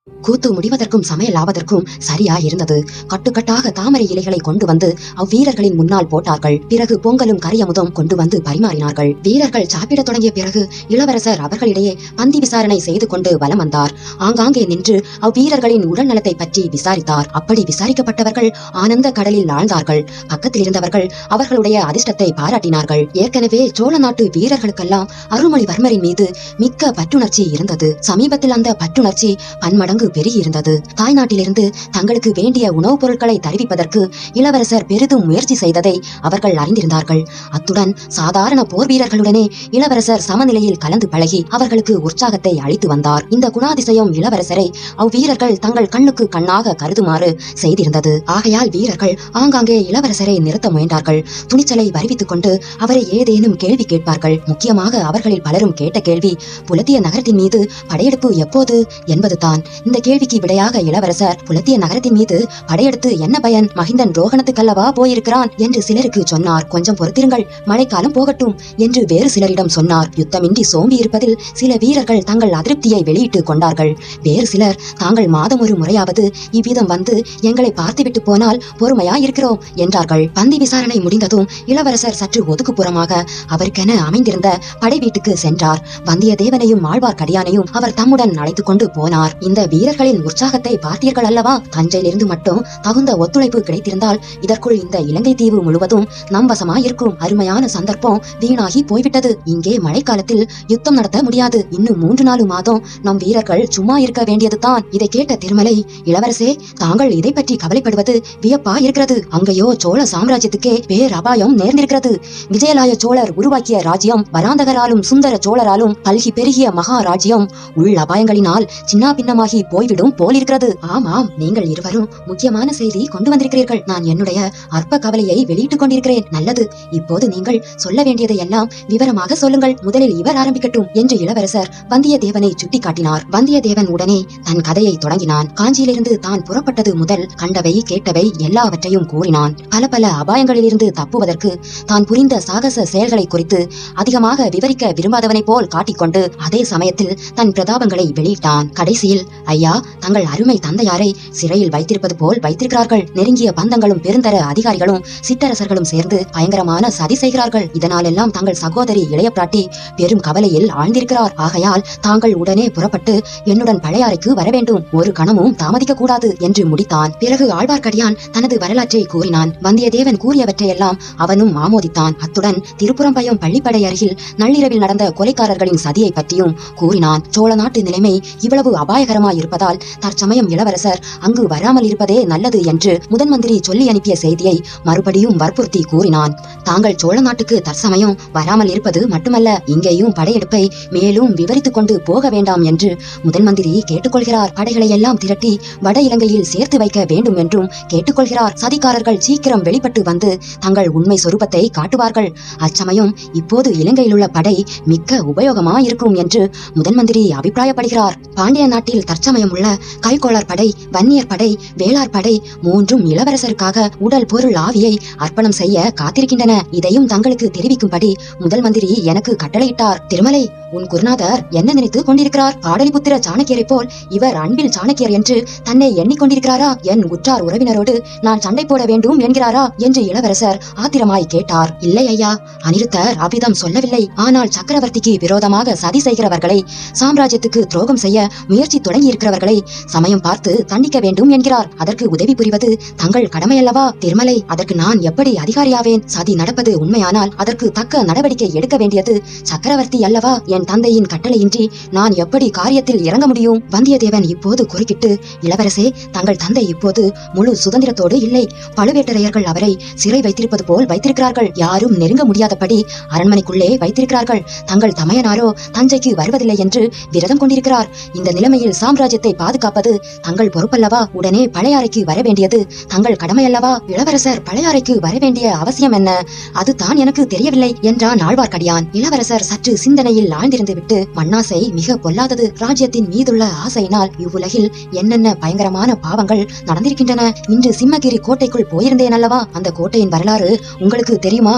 கூத்து முடிவதற்கும் சமையல் ஆவதற்கும் சரியா இருந்தது. கட்டுக்கட்டாக தாமரை இலைகளை கொண்டு வந்து அவ்வீரர்களின் முன்னால் போட்டார்கள். பிறகு பொங்கலும் கரியமுதும் கொண்டு வந்து பரிமாறினார்கள். வீரர்கள் சாப்பிட தொடங்கிய பிறகு இளவரசர் அவர்களிடையே பந்தி விசாரணை செய்து கொண்டு வலம் வந்தார். ஆங்காங்கே நின்று அவ்வீரர்களின் உடல் நலத்தை பற்றி விசாரித்தார். அப்படி விசாரிக்கப்பட்டவர்கள் ஆனந்த கடலில் ஆழ்ந்தார்கள். பக்கத்தில் இருந்தவர்கள் அவர்களுடைய அதிர்ஷ்டத்தை பாராட்டினார்கள். ஏற்கனவே சோழ நாட்டு வீரர்களுக்கெல்லாம் அருள்மொழிவர்மரின் மீது மிக்க பற்றுணர்ச்சி இருந்தது. சமீபத்தில் அந்த பற்றுணர்ச்சி பன்மடங்கு பெருகி இருந்தது. தாய்நாட்டிலிருந்து தங்களுக்கு வேண்டிய உணவுப் பொருட்களை தருவிப்பதற்கு இளவரசர் பெரிதும் முயற்சி செய்ததை அவர்கள் அறிந்திருந்தார்கள். அத்துடன் சாதாரண போர் வீரர்களுடனே இளவரசர் சமநிலையில் கலந்து பழகி அவர்களுக்கு உற்சாகத்தை அளித்து வந்தார். இந்த குணாதிசயம் இளவரசரை அவ்வீரர்கள் தங்கள் கண்ணுக்கு கண்ணாக கருதுமாறு செய்திருந்தது. ஆகையால் வீரர்கள் ஆங்காங்கே இளவரசரை நிறுத்த முயன்றார்கள். துணிச்சலை வருவித்துக் கொண்டு அவரை ஏதேனும் கேள்வி கேட்பார்கள். முக்கியமாக அவர்களில் பலரும் கேட்ட கேள்வி புலத்திய நகரத்தின் மீது படையெடுப்பு எப்போது என்பதுதான். இந்த கேள்விக்கு விடையாக இளவரசர் புலத்திய நகரத்தின் மீது படையெடுத்து என்ன பயன், மகிந்தன் ரோகணத்துக்கல்லவா போயிருக்கிறான் என்று சிலருக்கு சொன்னார். கொஞ்சம் பொறுத்திருங்கள், மழைக்காலம் போகட்டும் என்று வேறு சிலரிடம் சொன்னார். யுத்தமின்றி சோம்பி இருப்பதில் சில வீரர்கள் தங்கள் அதிருப்தியை வெளியிட்டுக் கொண்டார்கள். வேறு சிலர் தாங்கள் மாதம் ஒரு முறையாவது இவ்விதம் வந்து எங்களை பார்த்துவிட்டு போனால் பொறுமையா இருக்கிறோம் என்றார்கள். பந்தி விசாரணை முடிந்ததும் இளவரசர் சற்று ஒதுக்குப்புறமாக அவருக்கென அமைந்திருந்த படை வீட்டுக்கு சென்றார். வந்தியத்தேவனையும் ஆழ்வார்க்கடியானையும் அவர் தம்முடன் அழைத்துக் கொண்டு போனார். இந்த வீரர்களின் உற்சாகத்தை பார்த்தீர்கள் அல்லவா? தஞ்சையிலிருந்து மட்டும் தகுந்த ஒத்துழைப்பு கிடைத்திருந்தால் இதற்குள் இந்த இலங்கை தீவு முழுவதும் நம் வசமாயிருக்கும். அருமையான சந்தர்ப்பம் வீணாகி போய்விட்டது. இங்கே மழைக்காலத்தில் யுத்தம் நடத்த முடியாது. இன்னும் 3-4 மாதம் நம் வீரர்கள் சும்மா இருக்க வேண்டியதுதான். இதை கேட்ட திருமலை, இளவரசே, தாங்கள் இதை பற்றி கவலைப்படுவது வியப்பா இருக்கிறது. அங்கேயோ சோழ சாம்ராஜ்யத்துக்கே பேர் அபாயம் நேர்ந்திருக்கிறது. விஜயலாய சோழர் உருவாக்கிய ராஜ்யம் வராந்தகராலும் சுந்தர சோழராலும் பல்கி பெருகிய மகாராஜ்யம் உள் அபாயங்களினால் சின்ன பின்னமாகி போய்விடும் போலிருக்கிறது. ஆமாம், நீங்கள் இருவரும் முக்கியமான செய்தி கொண்டு வந்திருக்கிறீர்கள். நான் என்னுடைய அற்ப கவலையை வெளியிட்டுக் கொண்டிருக்கிறேன். நல்லது, இப்போது நீங்கள் சொல்ல வேண்டியதை எல்லாம் விவரமாக சொல்லுங்கள். முதலில் இவர் ஆரம்பிக்கட்டும் என்று இளவரசர் வந்தியத்தேவனை சுட்டிக்காட்டினார். வந்தியத்தேவன் உடனே தன் கதையை தொடங்கினான். காஞ்சியிலிருந்து தான் புறப்பட்டது முதல் கண்டவை கேட்டவை எல்லாவற்றையும் கூறினான். பல அபாயங்களிலிருந்து தப்புவதற்கு தான் புரிந்த சாகச செயல்களை குறித்து அதிகமாக விவரிக்க விரும்பாதவனை போல் காட்டிக்கொண்டு அதே சமயத்தில் தன் பிரதாபங்களை வெளியிட்டான். கடைசியில், ஐயா, தங்கள் அருமை தந்தையாரை சிறையில் வைத்திருப்பது போல் வைத்திருக்கிறார்கள். நெருங்கிய பந்தங்களும் பெருந்தர அதிகாரிகளும் சிற்றரசர்களும் சேர்ந்து பயங்கரமான சதி செய்கிறார்கள். இதனாலெல்லாம் தங்கள் சகோதரி இளைய பிராட்டி பெரும் கவலையில் ஆழ்ந்திருக்கிறார். ஆகையால் தாங்கள் உடனே புறப்பட்டு என்னுடன் பழையாறைக்கு வர வேண்டும். ஒரு கணமும் தாமதிக்க கூடாது என்று முடித்தான். பிறகு ஆழ்வார்க்கடியான் தனது வரலாற்றை கூறினான். வந்தியத்தேவன் கூறியவற்றையெல்லாம் அவனும் ஆமோதித்தான். அத்துடன் திருப்புறம்பயம் பள்ளிப்படை அருகில் நள்ளிரவில் நடந்த கொலைக்காரர்களின் சதியை பற்றியும் கூறினான். சோழ நாட்டு நிலைமை இவ்வளவு அபாயகரமாய் இருப்பதால் தற்சமயம் இளவரசர் அங்கு வராமல் இருப்பதே நல்லது என்று முதன் மந்திரி சொல்லி அனுப்பிய செய்தியை மறுபடியும் வற்புறுத்தி கூறினான். தாங்கள் சோழ நாட்டுக்கு தற்சமயம் வராமல் இருப்பது மட்டுமல்ல, இங்கேயும் படையெடுப்பை மேலும் விவரித்துக் கொண்டு போக வேண்டாம் என்று முதன் மந்திரி கேட்டுக்கொள்கிறார். படைகளை எல்லாம் திரட்டி வட இலங்கையில் சேர்த்து வைக்க வேண்டும் என்றும் கேட்டுக்கொள்கிறார். சதிகாரர்கள் சீக்கிரம் வெளிப்பட்டு வந்து தங்கள் உண்மை சொரூபத்தை காட்டுவார்கள். அச்சமயம் இப்போது இலங்கையில் உள்ள படை மிக்க உபயோகமாயிருக்கும் என்று முதன் மந்திரி அபிப்பிராயப்படுகிறார். பாண்டிய நாட்டில் தற்சமயம் உள்ள கைகோளார் படை, வன்னியர் படை, வேளார் படை மூன்றும் இளவரசருக்காக உடல் பொருள் ஆவியை அர்ப்பணம் செய்ய காத்திருக்கின்றன. இதையும் தங்களுக்கு தெரிவிக்கும்படி முதல் மந்திரி எனக்கு கட்டளையிட்டார். திருமலை, உன் குருநாதர் என்ன நினைத்து கொண்டிருக்கிறார்? பாடலிபுத்திர சாணக்கியரை போல் இவர் அன்பில் சாணக்கியர் என்று தன்னை எண்ணிக்கொண்டிருக்கிறாரா? என் உற்றார் உறவினரோடு நான் சண்டை போட வேண்டும் என்கிறாரா என்று இளவரசர் ஆத்திரமாய் கேட்டார். இல்லை ஐயா, அனிருத்தர் அவ்விதம் சொல்லவில்லை. ஆனால் சக்கரவர்த்திக்கு விரோதமாக சதி செய்கிறவர்களை, சாம்ராஜ்யத்துக்கு துரோகம் செய்ய முயற்சி தொடங்கி இருக்கிறவர்களை சமயம் பார்த்து தண்டிக்க வேண்டும் என்கிறார். அதற்கு உதவி புரிவது தங்கள் கடமை அல்லவா? திருமலை, அதற்கு நான் எப்படி அதிகாரியாவேன்? சதி நடப்பது உண்மையானால் அதற்கு தக்க நடவடிக்கை எடுக்க வேண்டியது சக்கரவர்த்தி அல்லவா? என் தந்தையின் கட்டளையின்றி நான் எப்படி காரியத்தில் இறங்க முடியும்? வந்தியத்தேவன் இப்போது குறுக்கிட்டு, இளவரசே, தங்கள் தந்தை இப்போது முழு சுதந்திரத்தோடு இல்லை. பழுவேட்டரையர்கள் அவரை சிறை வைத்திருப்பது போல் வைத்திருக்கிறார்கள். யாரும் நெருங்க முடியாதபடி அரண்மனைக்குள்ளே வைத்திருக்கிறார்கள். தங்கள் தமையனாரோ தஞ்சைக்கு வருவதில்லை என்று விரதம் கொண்டிருக்கிறார். இந்த நிலைமையில் சாம்ராஜ்யத்தை பாதுகாப்பது தங்கள் பொறுப்பல்லவா? உடனே பழையாறைக்கு வர வேண்டியது தங்கள் கடமை அல்லவா? இளவரசர் பழையாறைக்கு வர வேண்டிய அவசியம் என்ன? அதுதான் எனக்கு தெரியவில்லை என்றான் ஆழ்வார்க்கடியான். இளவரசர் சற்று சிந்தனையில் ஆழ்ந்திருந்து விட்டு, மண்ணாசை மிக பொல்லாதது. ராஜ்யத்தின் மீதுள்ள ஆசையினால் இவ்வுலகில் என்னென்ன பயங்கரமான பாவங்கள் நடந்திருக்கின்றன. இன்று சிம்மகிரி கோட்டைக்குள் போயிருந்தேன் அல்லவா? அந்த கோட்டையின் வரலாறு உங்களுக்கு தெரியுமா?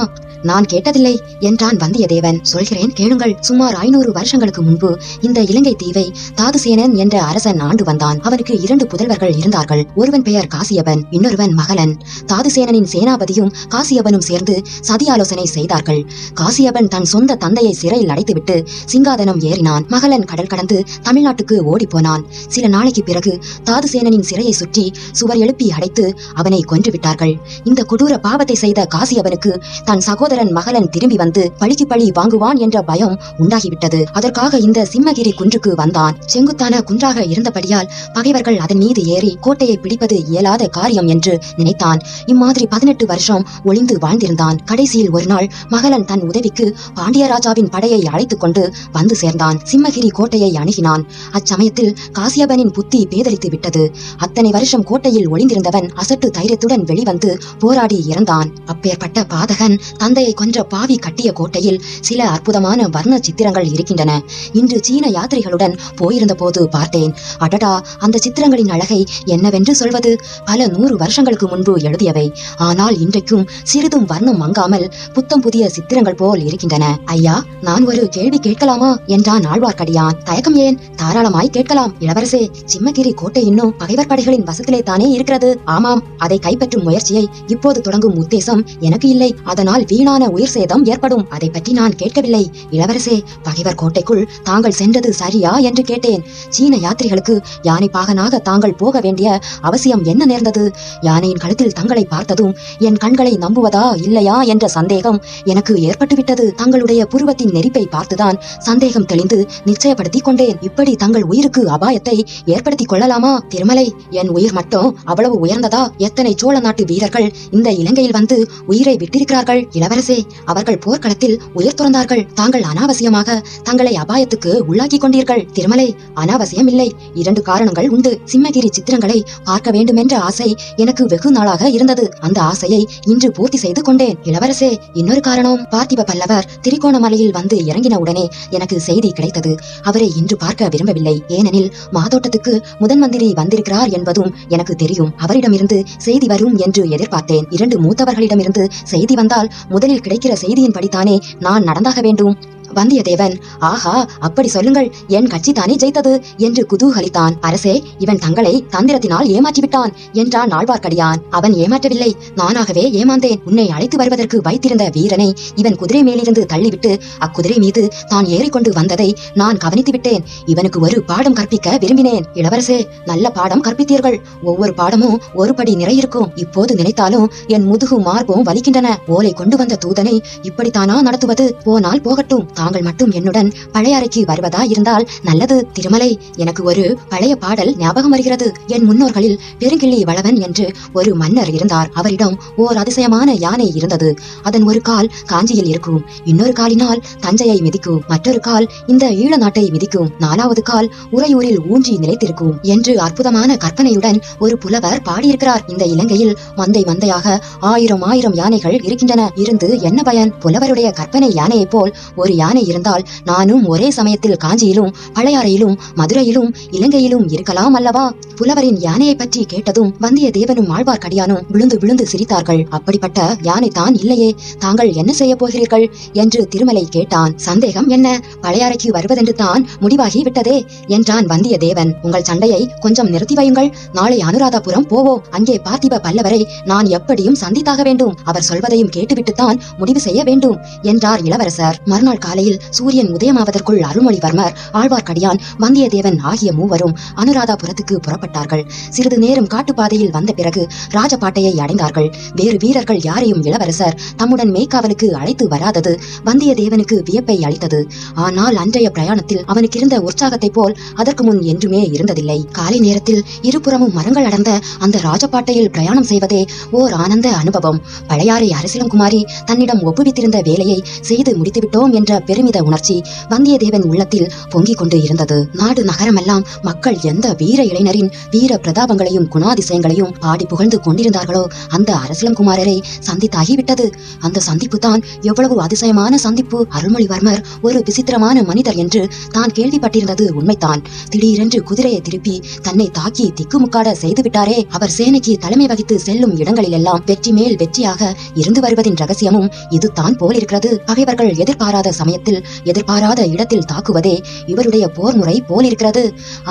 நான் கேட்டதில்லை என்றான் வந்தியத்தேவன். சொல்கிறேன் கேளுங்கள். சுமார் 500 வருஷங்களுக்கு முன்பு இந்த இலங்கை தீவை தாதுசேனன் என்ற அரசன் ஆண்டு வந்தான். அவனுக்கு 2 புதல்வர்கள் இருந்தார்கள். ஒருவன் பெயர் காசியபன், இன்னொருவன் மகளன். தாதுசேனனின் சேனாபதியும் காசியபனும் சேர்ந்து சதி ஆலோசனை செய்தார்கள். காசியபன் தன் சொந்த தந்தையை சிறையில் அடைத்துவிட்டு சிங்காதனம் ஏறினான். மகளன் கடல் கடந்து தமிழ்நாட்டுக்கு ஓடி போனான். சில நாளைக்கு பிறகு தாதுசேனனின் சிறையை சுற்றி சுவர் எழுப்பி அடைத்து அவனை கொன்று விட்டார்கள். இந்த கொடூர பாவத்தை செய்த காசியபனுக்கு தன் சகோதரன் மகளன் திரும்பி வந்து பழிக்கு பழி வாங்குவான் என்ற பயம் உண்டாகிவிட்டது. அதற்காக இந்த சிம்மகிரி குன்றுக்கு வந்தான். செங்குத்தான குன்றாக இருந்தபடியால் பகைவர்கள் அதன் மீது ஏறி கோட்டையை பிடிப்பது இயலாத காரியம் என்று நினைத்தான். இம்மாதிரி 18 வருஷம் ஒளிந்து வாழ்ந்திருந்தான். கடைசியில் ஒரு நாள் மகளன் தன் உதவிக்கு பாண்டியராஜாவின் படையை அழைத்துக் கொண்டு வந்து சேர்ந்தான். சிம்மகிரி கோட்டையை அணுகினான். அச்சமயத்தில் காசியபனின் புத்தி பேதலித்து விட்டது. அத்தனை வருஷம் கோட்டையில் ஒளிந்திருந்தவன் அசட்டு தைரியத்துடன் வெளிவந்து போராடி இறந்தான். அப்பேற்பட்ட பாதகன் தந்தையை கொன்ற பாவி கட்டிய கோட்டையில் சில அற்புதமான வர்ண சித்திரங்கள் இருக்கின்றன. இன்று சீன யாத்திரைகளுடன் போயிருந்த போது பார்த்தேன். அடடா, அந்த சித்திரங்களின் அழகை என்னவென்று சொல்வது? பல 100 வருஷங்களுக்கு முன்பு எழுதியவை. ஆனால் இன்றைக்கும் சிறிதும் வர்ணம் மங்காமல் புத்தம் புதிய சித்திரங்கள் போல் இருக்கின்றன. ஐயா, நான் ஒரு கேள்வி கேட்கலாமா என்றான் ஆழ்வார்க்கடியான். தயக்கம் ஏன்? தாராளமாய் கேட்கலாம் இளவரசே. சிம்மகிரி கோட்டை இன்னும் பகைவர் படைகளின் வசத்திலே தானே இருக்கிறது. ஆமாம், அதை கைப்பற்றும் முயற்சியை இப்போது தொடங்கும் உத்தேசம் எனக்கு இல்லை. அதனால் வீணான உயிர் சேதம் ஏற்படும். அதை பற்றி நான் கேட்கவில்லை இளவரசே. பகைவர் கோட்டைக்குள் தாங்கள் சென்றது சரியா என்று கேட்டேன். சீன யாத்திரிகளுக்கு யானை பாகனாக தாங்கள் போக வேண்டிய அவசியம் என்ன நேர்ந்தது? யானையின் கழுத்தில் தங்களை பார்த்ததும் என் கண்களை நம்புவதா இல்லையா என்ற சந்தேகம் எனக்கு ஏற்பட்டுவிட்டது. தங்களுடைய புருவத்தின் நெறிப்பை பார்த்துதான் சந்தேகம் தெளிந்து நிச்சயப்படுத்திக் கொண்டேன். இப்படி தங்கள் உயிருக்கு அபாயத்தை ஏற்படுத்திக் கொள்ளலாமா? திருமலை, என் உயிர் மட்டும் அவ்வளவு உயர்ந்ததா? எத்தனை சோழ நாட்டு வீரர்கள் இந்த இலங்கையில் வந்து உயிரை விட்டிருக்கிறார்கள் இளவரசே. அவர்கள் போர்க்களத்தில் உயிர் துறந்தார்கள். தாங்கள் அனாவசியமாக தங்களை அபாயத்துக்கு உள்ளாக்கி கொண்டீர்கள். திருமலை, அனாவசியம் இல்லை. 2 காரணங்கள் உண்டு. சிம்மகிரி சித்திரங்களை பார்க்க வேண்டும் என்ற ஆசை எனக்கு வெகு நாளாக இருந்தது. அந்த ஆசையை இன்று பூர்த்தி செய்து கொண்டேன் இளவரசே. இன்னொரு காரணம், பார்த்திப பல்லவர் திரிகோணமலையில் வந்து இறங்கின உடனே எனக்கு செய்தி கிடைத்தது. அவரை இன்று பார்க்க விரும்பவில்லை. ஏனெனில் மாதோட்டத்துக்கு முதன் மந்திரி வந்திருக்கிறார் என்பதும் எனக்கு தெரியும். அவரிடமிருந்து செய்தி வரும் என்று எதிர்பார்த்தேன். 2 மூத்தவர்களிடமிருந்து செய்தி வந்தால் முதலில் கிடைக்கிற செய்தியின்படித்தானே நான் நடந்தாக வேண்டும். வந்தியத்தேவன், ஆஹா, அப்படி சொல்லுங்கள், என் கட்சி தானே ஜெயித்தது என்று குதூகலித்தான். அரசே, இவன் தங்களை தந்திரத்தினால் ஏமாற்றிவிட்டான் என்றான் ஆழ்வார்க்கடியான். அவன் ஏமாற்றவில்லை, நானாகவே ஏமாந்தேன். உன்னை அழைத்து வருவதற்கு வைத்திருந்த வீரனை இவன் குதிரை மேலிருந்து தள்ளிவிட்டு அக்குதிரை மீது தான் ஏறிக்கொண்டு வந்ததை நான் கவனித்து விட்டேன். இவனுக்கு ஒரு பாடம் கற்பிக்க விரும்பினேன். இளவரசே, நல்ல பாடம் கற்பித்தீர்கள். ஒவ்வொரு பாடமும் ஒரு படி நிறையிருக்கும். இப்போது நினைத்தாலும் என் முதுகு மார்பும் வலிக்கின்றன. ஓலை கொண்டு வந்த தூதனை இப்படித்தானா நடத்துவது? போனால் போகட்டும். தாங்கள் மட்டும் என்னுடன் பழையாறைக்கு வருவதா இருந்தால் நல்லது. திருமலை, எனக்கு ஒரு பழைய பாடல் ஞாபகம் வருகிறது. என் முன்னோர்களில் பெருங்கிள்ளி வளவன் என்று ஒரு மன்னர் இருந்தார். அவரிடம் ஓர் அதிசயமான யானை இருந்தது. அதன் ஒரு கால் காஞ்சியில் இருக்கும், இன்னொரு காலினால் தஞ்சையை மிதிக்கும், மற்றொரு கால் இந்த ஈழ நாட்டை மிதிக்கும், 4வது கால் உறையூரில் ஊன்றி நிலைத்திருக்கும் என்று அற்புதமான கற்பனையுடன் ஒரு புலவர் பாடியிருக்கிறார். இந்த இலங்கையில் மந்தை மந்தையாக 1000 யானைகள் இருக்கின்றன. இருந்து என்ன பயன்? புலவருடைய கற்பனை யானையை போல் ஒரு யானை இருந்தால் நானும் ஒரே சமயத்தில் காஞ்சியிலும் பழையாறையிலும் மதுரையிலும் இலங்கையிலும் இருக்கலாம் அல்லவா? புலவரின் யானையை பற்றி கேட்டதும் வந்தியத்தேவனும் ஆழ்வார்க்கடியானும் விழுந்து விழுந்து சிரித்தார்கள். அப்படிப்பட்ட யானை தான் இல்லையே. தாங்கள் என்ன செய்ய போகிறீர்கள் என்று திருமலை கேட்டான். சந்தேகம் என்ன? பழையாறைக்கு வருவதென்று தான் முடிவாகி விட்டதே என்றான் வந்தியத்தேவன். உங்கள் சண்டையை கொஞ்சம் நிறுத்தி வையுங்கள். நாளை அனுராதபுரம் போவோம். அங்கே பார்த்திப பல்லவரை நான் எப்படியும் சந்தித்தாக வேண்டும். அவர் சொல்வதையும் கேட்டுவிட்டுத்தான் முடிவு செய்ய வேண்டும் என்றார் இளவரசர். மறுநாள் காலையில் சூரியன் உதயமாவதற்குள் அருள்மொழிவர்மர், ஆழ்வார்க்கடியான், வந்தியத்தேவன் ஆகிய மூவரும் அனுராதபுரத்துக்கு புறப்பட்டார்கள். சிறிது நேரம் காட்டுப்பாதையில் வந்த பிறகு ராஜபாட்டையை அடைந்தார்கள். வேறு வீரர்கள் யாரையும் இளவரசர் தம்முடன் மேய்க்காவலுக்கு அழைத்து வராதது வந்தியத்தேவனுக்கு வியப்பை அளித்தது. ஆனால் அன்றைய பிரயாணத்தில் அவனுக்கு இருந்த உற்சாகத்தை போல் அதற்கு முன் என்றுமே இருந்ததில்லை. காலை நேரத்தில் இருபுறமும் மரங்கள் அடர்ந்த அந்த ராஜபாட்டையில் பிரயாணம் செய்வதே ஓர் ஆனந்த அனுபவம். பழையாறை அரசிலங்குமாரி தன்னிடம் ஒப்புவித்திருந்த வேலையை செய்து முடித்துவிட்டோம் என்ற பெருமித உணர்ச்சி வந்தியத்தேவன் உள்ளத்தில் பொங்கிக் கொண்டு இருந்தது. நாடு நகரமெல்லாம் மக்கள் எந்த வீர இளைஞரின் வீர பிரதாபங்களையும் குணாதிசயங்களையும் பாடி புகழ்ந்து கொண்டிருந்தார்களோ அந்த அரசிலங்குமாரரை சந்தித்தாகிவிட்டது. அந்த சந்திப்பு தான் எவ்வளவு அதிசயமான சந்திப்பு. அருள்மொழிவர்மர் ஒரு விசித்திரமான மனிதர் என்று தான் கேள்விப்பட்டிருந்தது உண்மைதான். திடீரென்று குதிரையை திருப்பி தன்னை தாக்கி திக்குமுக்காட செய்துவிட்டாரே. அவர் சேனைக்கு தலைமை வகித்து செல்லும் இடங்களிலெல்லாம் வெற்றி மேல் வெற்றியாக இருந்து வருவதின் ரகசியமும் இதுதான் போலிருக்கிறது. பகைவர்கள் எதிர்பாராத சமயத்தில் எதிர்பாராத இடத்தில் தாக்குவதே இவருடைய போர் முறை போலிருக்கிறது.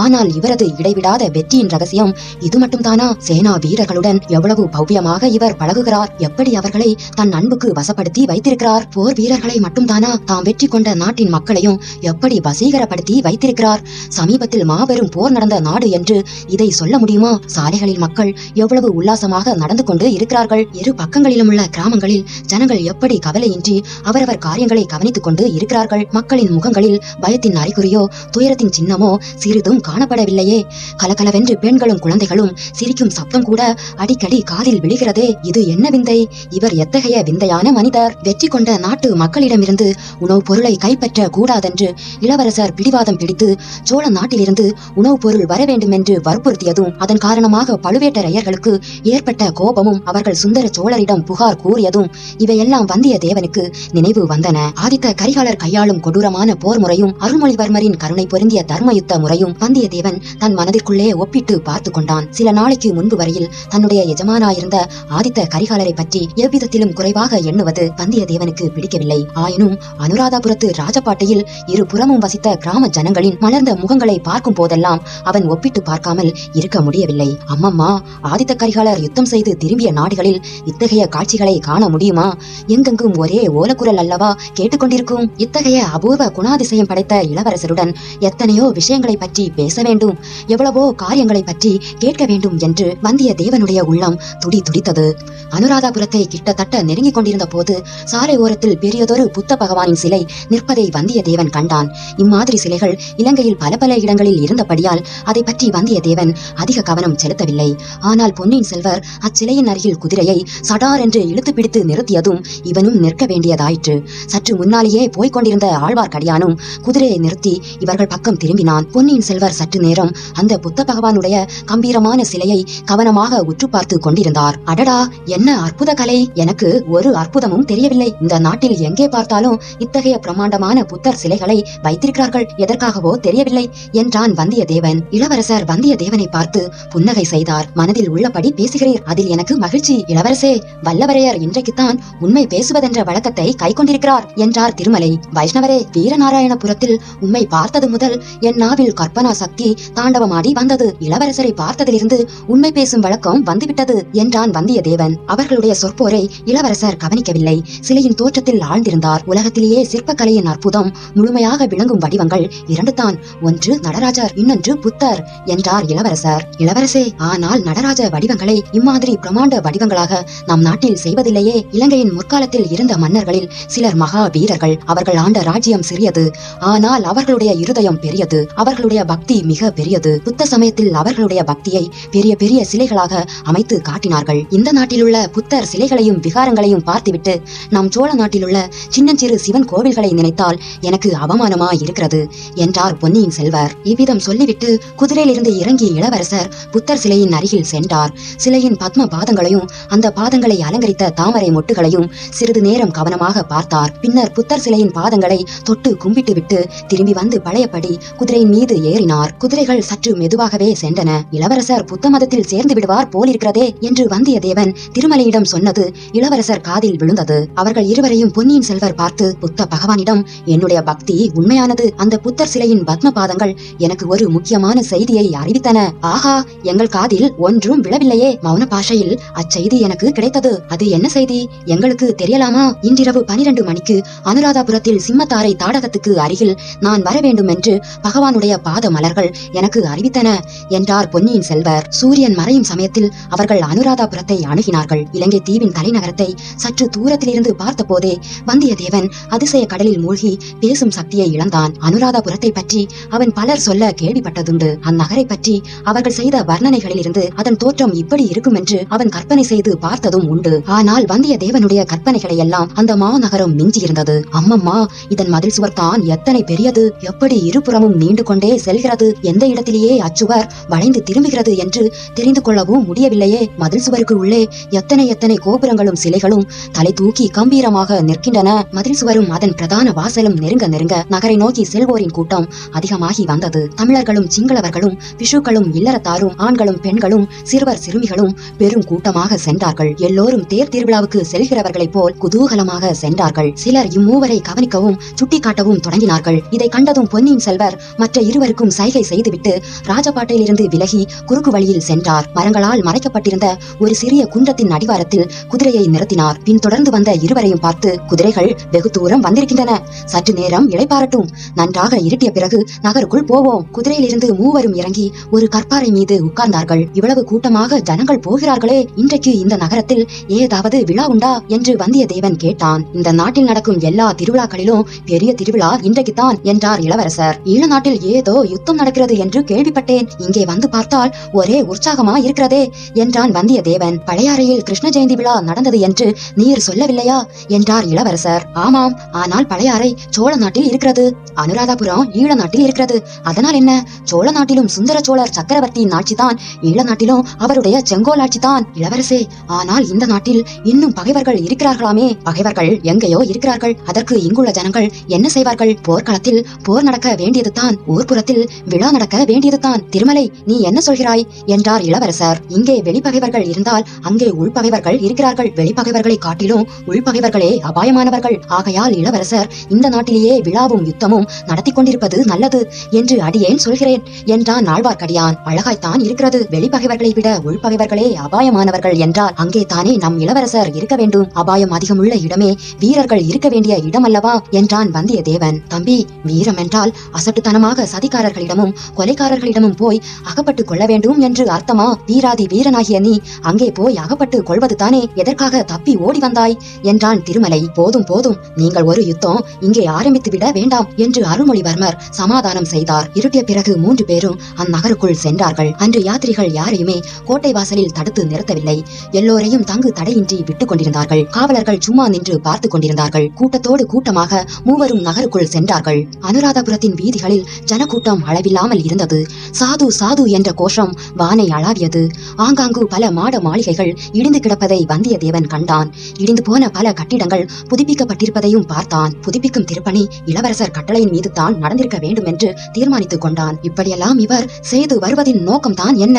ஆனால் இவரது இடைவிடாத வெற்றியின் ரகசியம் இது மட்டும்தானா? சேனா வீரர்களுடன் எவ்வளவு பவ்யமாக இவர் பழகுகிறார், எப்படி அவர்களை தன் அன்புக்கு வசப்படுத்தி வைத்திருக்கிறார். போர் வீரர்களை மட்டும்தானா, தாம் வெற்றி கொண்ட நாட்டின் மக்களையும் எப்படி வசீகரப்படுத்தி வைத்திருக்கிறார். சமீபத்தில் மாபெரும் போர் நடந்த நாடு என்று இதை சொல்ல முடியுமா? சாலைகளில் மக்கள் எவ்வளவு உல்லாசமாக நடந்து கொண்டு இருக்கிறார்கள். இரு பக்கங்களிலும் உள்ள கிராமங்களில் ஜனங்கள் எப்படி கவலையின்றி அவரவர் காரியங்களை கவனித்துக் கொண்டு இருக்கிறார்கள். மக்களின் முகங்களில் பயத்தின் அறிகுறியோ துயரத்தின் சின்னமோ சிறிதும் காணப்படவில்லையே. கலகலவென்று பெண்களும் குழந்தைகளும் சிரிக்கும் சப்தம் கூட அடிக்கடி காதில் விழுகிறதே. இது என்ன விந்தை? இவர் எத்தகைய விந்தையான மனிதர்? வெற்றி கொண்ட நாட்டு மக்களிடமிருந்து உணவுப் பொருளை கைப்பற்ற கூடாதென்று இளவரசர் பிடிவாதம் பிடித்து சோழ நாட்டிலிருந்து உணவுப் பொருள் வர வேண்டும் என்று வற்புறுத்தியதும் அதன் காரணமாக பழுவேட்டரையர்களுக்கு ஏற்பட்ட கோபமும் அவர்கள் சுந்தர சோழரிடம் புகார் கூறியதும் இவையெல்லாம் வந்தியத்தேவனுக்கு நினைவு வந்தன. ஆதித்த கரிகாலர் கையாளும் கொடூரமான போர் முறையும் அருள்மொழிவர்மரின் கருணை பொருந்திய தர்மயுத்த முறையும் வந்தியத்தேவன் தன் மனதிற்குள்ளே ஒப்பிட்டு பார்த்து கொண்டான். சில நாளைக்கு முன்பு வரையில் தன்னுடைய எஜமானாயிருந்த ஆதித்த கரிகாலரை பற்றி எவ்விதத்திலும் குறைவாக எண்ணுவது வந்தியத்தேவனுக்கு பிடிக்கவில்லை. ஆயினும் அனுராதபுரத்து ராஜபாட்டையில் இரு புறமும் வசித்த கிராம ஜனங்களின் மலர்ந்த முகங்களை பார்க்கும் போதெல்லாம் அவன் ஒப்பிட்டு பார்க்காமல் இருக்க முடியவில்லை. அம்மம்மா, ஆதித்த கரிகாலர் யுத்தம் செய்து திரும்பிய நாடுகளில் இத்தகைய காட்சிகளை காண முடியுமா? எங்கெங்கும் ஒரே ஓலக்குரல் அல்லவா கேட்டுக்கொண்டிருக்கும். இத்தகைய அபூர்வ குணாதிசயம் படைத்த இளவரசருடன் எத்தனையோ விஷயங்களை பற்றி பேச வேண்டும், எவ்வளவோ காரியங்களை பற்றி கேட்க வேண்டும் என்று வந்தியத்தேவனுடைய உள்ளம் துடித்தது. அனுராதபுரத்தை கிட்டத்தட்ட நெருங்கிக் கொண்டிருந்த போது சாலை ஓரத்தில் பெரியதொரு புத்த பகவானின் சிலை நிற்பதை வந்தியத்தேவன் கண்டான். இம்மாதிரி சிலைகள் இலங்கையில் பல பல இடங்களில் இருந்தபடியால் அதை பற்றி வந்தியத்தேவன் அதிக கவனம் செலுத்தவில்லை. ஆனால் பொன்னியின் செல்வர் அச்சிலையின் அருகில் குதிரையை சடார் என்று இழுத்து பிடித்து நிறுத்தியதும் இவனும் நிற்க வேண்டியதாயிற்று. சற்று முன்னாலேயே போய்க் கொண்டிருந்த ஆழ்வார்க்கடியானும் குதிரையை நிறுத்தி இவர்கள் பக்கம் திரும்பினான். பொன்னியின் செல்வர் சற்று நேரம் அந்த புத்த பகவானுடைய கம்பீரமான சிலையை கவனமாக உற்று பார்த்து கொண்டிருந்தார். அடடா, என்ன அற்புத கலை! எனக்கு ஒரு அற்புதமும் தெரியவில்லை. இந்த நாட்டில் எங்கே பார்த்தாலும் இத்தகைய பிரமாண்டமான புத்தர் சிலைகளை வைத்திருக்கிறார்கள், எதற்காகவோ தெரியவில்லை என்றான் வந்தியத்தேவன். இளவரசர் வந்தியத்தேவனை பார்த்து புன்னகை செய்தார். மனதில் உள்ளபடி பேசுகிறீர், அதில் எனக்கு மகிழ்ச்சி. இளவரசே, வல்லவரையர் இன்றைக்குத்தான் உண்மை பேசுவதென்ற வழக்கத்தை கை கொண்டிருக்கிறார் என்றார் திருமலை. வைஷ்ணவரே, வீரநாராயணபுரத்தில் உம்மை பார்த்தது முதல் என் நாவில் கற்பனா சக்தி தாண்டவமாடி வந்தது. இளவரசரை பார்த்ததிலிருந்து உண்மை பேசும் வழக்கம் வந்துவிட்டது என்றான் வந்தியத்தேவன். அவர்களுடைய சொற்போரை இளவரசர் கவனிக்கவில்லை. சிலையின் தோற்றத்தில் ஆழ்ந்திருந்தார். உலகத்திலேயே சிற்பக்கலையின் அற்புதம் முழுமையாக விளங்கும் வடிவங்கள் இரண்டு தான், ஒன்று நடராஜர், இன்னொன்று புத்தர் என்றார் இளவரசர். இளவரசே, ஆனால் நடராஜ வடிவங்களை இம்மாதிரி பிரமாண்ட வடிவங்களாக நம் நாட்டில் செய்வதில்லையே. இலங்கையின் முற்காலத்தில் இருந்த மன்னர்களில் சிலர் மகா வீரர்கள். அவர்கள் ஆண்ட ராஜ்யம் சிறியது, ஆனால் அவர்களுடைய இருதயம் பெரியது. அவர்களுடைய பக்தி மிக பெரியது. புத்த சமயத்தில் அவர்களுடைய பக்தியை பெரிய பெரிய சிலைகளாக அமைத்து காட்டினார்கள். இந்த நாட்டிலுள்ள புத்தர் சிலைகளையும் விகாரங்களையும் பார்த்துவிட்டு நம் சோழ நாட்டிலுள்ள சின்னஞ்சிறு சிவன் கோவில்களை நினைத்தால் எனக்கு அவமானமா இருக்கிறது என்றார் பொன்னியின் செல்வர். இவ்விதம் சொல்லிவிட்டு குதிரையிலிருந்து இறங்கிய இளவரசர் புத்தர் சிலையின் அருகில் சென்றார். சிலையின் பத்ம பாதங்களையும் அந்த பாதங்களை அலங்கரித்த தாமரை மொட்டுகளையும் சிறிது நேரம் கவனமாக பார்த்தார். பின்னர் புத்தர் சிலையின் பாதங்களை தொட்டு கும்பிட்டு விட்டு திரும்பி வந்து பழையபடி குதிரையின் மீது ஏறினார். குதிரைகள் சற்று மெதுவாகவே சென்றன. இளவரசர் புத்த மதத்தில் சேர்ந்து விடுவார் போலிருக்கிறதே என்று வந்தியத்தேவன் திருமலையிடம் சொன்னது இளவரசர் காதில் விழுந்தது. அவர்கள் இருவரையும் பொன்னியின் செல்வர் பார்த்து, புத்த பகவானிடம் என்னுடைய பக்தி உண்மையானது. அந்த புத்தர் சிலையின் பத்ம பாதங்கள் எனக்கு ஒரு முக்கியமான செய்தியை அறிவித்தன. ஆஹா, எங்கள் காதில் ஒன்றும் விழவில்லையே. மௌன பாஷையில் அச்செய்தி எனக்கு கிடைத்தது. அது என்ன செய்தி? எங்களுக்கு தெரியலாமா? இன்றிரவு 12 மணிக்கு அனுராதபுரத்தில் சிம்மத்தாரை தாடகத்துக்கு அருகில் நான் வர வேண்டும் என்று பகவானுடைய பாத மலர்கள் எனக்கு அறிவித்தன என்றார் பொன்னியின் செல்வர். சூரியன் மறையும் சமயத்தில் அவர்கள் அனுராதபுரத்தை அணுகினார்கள். இலங்கை தீவின் தலைநகரத்தை சற்று தூரத்திலிருந்து பார்த்த போதே வந்தியத்தேவன் அதிசய கடலில் மூழ்கி பேசும் சக்தியை இழந்தான். அனுராதபுரத்தை பற்றி அவன் பலர் சொல்ல கேள்விப்பட்டதுண்டு. அந்நகரை பற்றி அவர்கள் செய்த வர்ணனைகளில் இருந்து அதன் தோற்றம் இப்படி இருக்கும் என்று அவன் கற்பனை செய்து பார்த்ததும் உண்டு. ஆனால் வந்தியத்தேவனுடைய கற்பனைகளை எல்லாம் அந்த மாநகரம் மிஞ்சியிருந்தது. அம்மம்மா, இதன் மதில் சுவர் தான் எத்தனை பெரியது! எப்படி இருபுறமும் நீண்டு கொண்டே செல்கிறது! எந்த இடத்திலேயே அச்சுவர் வளைந்து திரும்புகிறது என்று தெரிந்து கொள்ளவும் முடியவில்லையே. மதில் சுவருக்கு உள்ளே எத்தனை எத்தனை கோபுரங்களும் சிலைகளும் தலை தூக்கி கம்பீரமாக நிற்கின்றன. மதில் சுவரும் அதன் பிரதான வாசலும் நெருங்க நெருங்க நகரை நோக்கி செல்வோரின் கூட்டம் அதிகமாகி வந்தது. தமிழர்களும் சிங்களவர்களும் விஷுக்களும் இல்லறத்தாரும் ஆண்களும் பெண்களும் சிறுவர் சிறுமிகளும் பெரும் கூட்டமாக சென்றார்கள். எல்லோரும் தேர் திருவிழாவுக்கு செல்கிறவர்களைப் போல் குதூகலமாக சென்றார்கள். சிலர் இம்மூவரை கவனிக்கவும் சுட்டிக்காட்டவும் தொடங்கினார்கள். இதை கண்டதும் பொன்னியின் செல்வர் மற்ற இருவருக்கும் சைகை செய்துவிட்டு ராஜபாட்டையிலிருந்து விலகி குறுக்கு வழியில் சென்றார். மரங்களால் மறைக்கப்பட்டிருந்த ஒரு சிறிய குன்றத்தின் அடிவாரத்தில் குதிரையை நிறுத்தினார். பின் தொடர்ந்து வந்த இருவரையும் பார்த்து, குதிரைகள் வெகு தூரம் வந்திருக்கின்றன, சற்று நேரம் இளைப்பாறட்டும், நன்றாக இருட்டிய பிறகு நகருக்குள் போவோம். குதிரையிலிருந்து மூவரும் இறங்கி ஒரு கற்பாறை மீது உட்கார்ந்தார்கள். இவ்வளவு கூட்டமாக ஜனங்கள் போகிறார்களே, இன்றைக்கு இந்த நகரத்தில் ஏதாவது விழா உண்டா என்று வந்தியத்தேவன் கேட்டான். இந்த நாட்டில் நடக்கும் எல்லா திருவிழாக்களிலும் பெரிய திருவிழா இன்றைக்குத்தான் என்றார் இளவரசர். ஈழ நாட்டில் ஏதோ யுத்தம் நடக்கிறது என்று கேள்விப்பட்டேன். இங்கே வந்து பார்த்தால் ஒரே உற்சாகமா இருக்கிறதே என்றான் வந்தியத்தேவன். பழையாறையில் கிருஷ்ண ஜெயந்தி விழா நடந்தது என்று நீர் சொல்லவில்லையா என்றார் இளவரசர். ஆமாம், ஆனால் பழையாறை சோழ நாட்டில் இருக்கிறது, அனுராதபுரம் ஈழ நாட்டில் இருக்கிறது. அதனால் என்ன? சோழ நாட்டிலும் சுந்தர சோழர் சக்கரவர்த்தியின் ஆட்சிதான், ஈழ நாட்டிலும் அவருடைய செங்கோல் ஆட்சிதான். இளவரசே, ஆனால் இந்த நாட்டில் இன்னும் பகைவர்கள் இருக்கிறார்களாமே. பகைவர்கள் எங்கேயோ இருக்கிறார்கள், அதற்கு இங்குள்ள ஜனங்கள் என்ன செய்வார்கள்? போர்க்களத்தில் போர் நடக்க வேண்டியதுதான், ஊர்புறத்தில் விழா நடக்க வேண்டியதுதான். திருமலை, நீ என்ன சொல்கிறாய் என்றார் இளவரசர். இங்கே வெளிப்பகைவர்கள் இருந்தால் அங்கே உள்பகைவர்கள் இருக்கிறார்கள். வெளிப்பகைவர்களை காட்டிலும் உள்பகைவர்களே அபாயமானவர்கள். ஆகையால் இளவரசர் இந்த நாட்டிலேயே விழாவும் யுத்தமும் நடத்தி கொண்டிருப்பது நல்லது என்று அடியேன் சொல்கிறேன் என்றான் ஆழ்வார்க்கடியான். அழகாய்த்தான் இருக்கிறது. வெளிப்பகைவர்களை விட உள்பகைவர்களே அபாயமானவர்கள் என்றால் அங்கே தானே நம் இளவரசர் இருக்க வேண்டும். அபாயம் அதிகமுள்ள இடமே வீரர்கள் இருக்க வேண்டிய இடம் அல்லவா என்றான் வந்தியத்தேவன். தம்பி, வீரம் என்றால் அசட்டுத்தனமாக சதிகாரர்களிடமும் கொலைக்காரர்களிடமும் போய் அகப்பட்டுக் கொள்ள வேண்டும் என்று அர்த்தமா? வீராதி வீரனாகிய நீ அங்கே போய் அகப்பட்டு கொள்வது தானே. எதற்காக தப்பி ஓடி வந்தாய் என்றான் திருமலை. போதும் போதும், நீங்கள் ஒரு யுத்தம் இங்கே ஆரம்பித்து விட வேண்டாம் என்று அருள்மொழிவர்மர் சமாதானம் செய்தார். இருட்டிய பிறகு 3 பேரும் அந்நகருக்குள் சென்றார்கள். அன்று யாத்திரிகள் யாரையுமே கோட்டை வாசலில் தடுத்து நிறுத்தவில்லை. எல்லோரையும் தங்கு தடையின்றி விட்டுக் கொண்டிருந்தார்கள். காவலர்கள் சும்மா நின்று பார்த்து கொண்டிருந்தார்கள். கூட்டத்தோடு கூட்டமாக மூவரும் நகருக்குள் சென்றார்கள். அனுராதபுரத்தின் வீதிகளில் ஜனக்கூட்டம் அளவில்லாமல் இருந்தது. சாது சாது என்ற கோஷம் வானை அளாவியது. ஆங்காங்கு பல மாட மாளிகைகள் இடிந்து கிடப்பதை வந்தியத்தேவன் கண்டான். இடிந்து போன பல கட்டிடங்கள் புதுப்பிக்கப்பட்டிருப்பதையும் பார்த்தான். புதுப்பிக்கும் திருப்பணி இளவரசர் கட்டளையின் மீது தான் நடந்திருக்க வேண்டும் என்று தீர்மானித்துக் கொண்டான். இப்படியெல்லாம் இவர் செய்து வருவதின் நோக்கம்தான் என்ன?